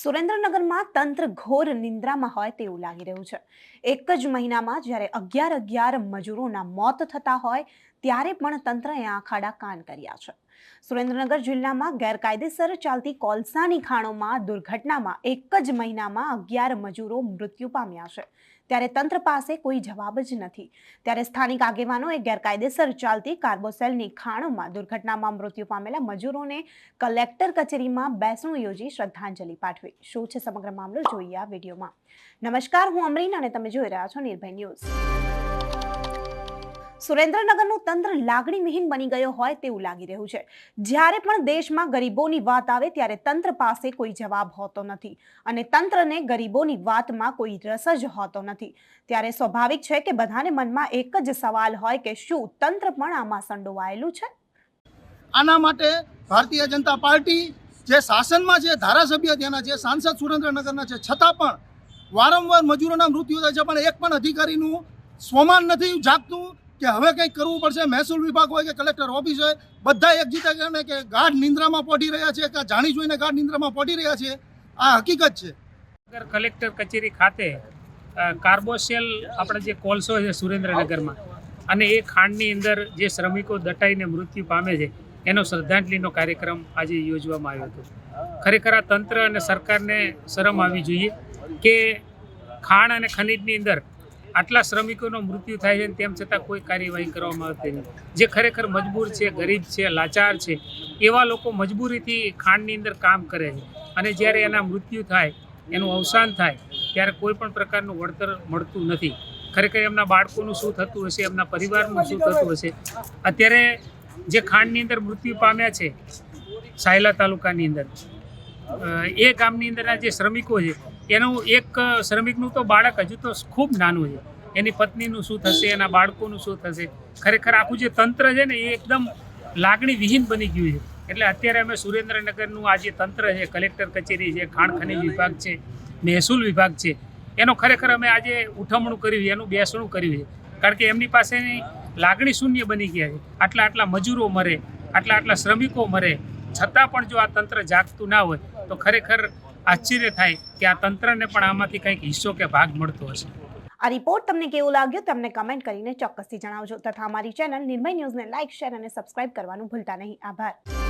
સુરેન્દ્રનગરમાં તંત્ર ઘોર નિંદ્રામાં હોય તેવું લાગી રહ્યું છે। એક જ મહિનામાં જ્યારે 11 મજૂરોના મોત થતા હોય ત્યારે પણ તંત્રએ આંખ આડા કાન કર્યા છે। સુરેન્દ્રનગર જિલ્લામાં ગેરકાયદેસર ચાલતી કોલસાની ખાણોમાં દુર્ઘટનામાં એક જ મહિનામાં 11 મજૂરો મૃત્યુ પામ્યા છે। ત્યારે તંત્ર પાસે કોઈ જવાબ જ નથી। ત્યારે સ્થાનિક આગેવાનોએ ગેરકાયદેસર ચાલતી કાર્બોસેલની ખાણોમાં દુર્ઘટનામાં મૃત્યુ પામેલા મજૂરોને કલેક્ટર કચેરીમાં બેસણું યોજી શ્રદ્ધાંજલિ પાઠવી। શું છે સમગ્ર મામલો જોઈએ આ વિડીયોમાં। નમસ્કાર, હું અમરીન અને તમે જોઈ રહ્યા છો નિર્ભય ન્યૂઝ। સુરેન્દ્રનગરનું તંત્ર લાગણીવિહીન બની ગયો હોય તેવું લાગી રહ્યું છે। જ્યારે પણ દેશમાં ગરીબોની વાત આવે ત્યારે તંત્ર પાસે કોઈ જવાબ હોતો નથી અને તંત્રને ગરીબોની વાતમાં કોઈ રસ જ હોતો નથી। ત્યારે સ્વાભાવિક છે કે બધાને મનમાં એક જ સવાલ હોય કે શું તંત્ર પણ આમાં સંડોવાયેલું છે। આના માટે ભારતીય જનતા પાર્ટી જે શાસનમાં છે, ધારાસભ્ય ત્યાંના છે, સાંસદ સુરેન્દ્રનગરના છે, છતાં પણ વારંવાર મજૂરોના મૃત્યુ થાય છે, પણ એક પણ અધિકારીનું સ્વમાન નથી જાગતું કે હવે કંઈક કરવું પડશે। મહેસૂલ વિભાગ હોય કે કલેક્ટર ઓફિસ હોય, બધા એક જીતે કે ગાઢ નિંદ્રામાં પડી રહ્યા છે કે જાણી જોઈને ગાઢ નિંદ્રામાં પડી રહ્યા છે। આ હકીકત છે। કલેક્ટર કચેરી ખાતે કાર્બોસેલ આપણે જે કોલસો છે સુરેન્દ્રનગરમાં, અને એ ખાંડની અંદર જે શ્રમિકો દટાઈને મૃત્યુ પામે છે એનો શ્રદ્ધાંજલિનો કાર્યક્રમ આજે યોજવામાં આવ્યો હતો। ખરેખર આ તંત્ર અને સરકારને શરમ આવી જોઈએ કે ખાણ અને ખનીજની અંદર આટલા શ્રમિકોનો મૃત્યુ થાય છે તેમ છતાં કોઈ કાર્યવાહી કરવામાં આવતી નથી। જે ખરેખર મજબૂર છે, ગરીબ છે, લાચાર છે, એવા લોકો મજબૂરીથી ખાણની અંદર કામ કરે છે અને જ્યારે એના મૃત્યુ થાય, એનું અવસાન થાય ત્યારે કોઈ પણ પ્રકારનું વળતર મળતું નથી। ખરેખર એમના બાળકોનું શું થતું હશે, એમના પરિવારનું શું થતું હશે। અત્યારે જે ખાંડની અંદર મૃત્યુ પામ્યા છે સાયલા તાલુકાની અંદર, એ ગામની અંદરના જે શ્રમિકો છે એનું એક શ્રમિકનું તો બાળક હજુ તો ખૂબ નાનું છે, એની પત્નીનું શું થશે, એના બાળકોનું શું થશે। ખરેખર આખું જે તંત્ર છે ને એ એકદમ લાગણી વિહીન બની ગયું છે। એટલે અત્યારે અમે સુરેન્દ્રનગરનું આ જે તંત્ર છે, કલેક્ટર કચેરી છે, ખાણ ખનીજ વિભાગ છે, મહેસૂલ વિભાગ છે, એનો ખરેખર અમે આજે ઉઠમણું કર્યું, એનું બેસણું કર્યું છે। કારણ કે એમની પાસેની લાગણી શૂન્ય બની ગયા છે। આટલા મજૂરો મરે, આટલા શ્રમિકો મરે, છતાં પણ જો આ તંત્ર જાગતું ના હોય તો ખરેખર આશ્ચર્ય થાય કે આ તંત્રને પણ આમાંથી કંઈક હિસ્સો કે ભાગ મળતો હશે। આ રિપોર્ટ તમને કેવો લાગ્યો તમને કમેન્ટ કરીને ચોક્કસથી જણાવજો તથા અમારી ચેનલ નિર્ભય ન્યૂઝને લાઇક, શેર અને સબસ્ક્રાઇબ કરવાનું ભૂલતા નહીં। આભાર।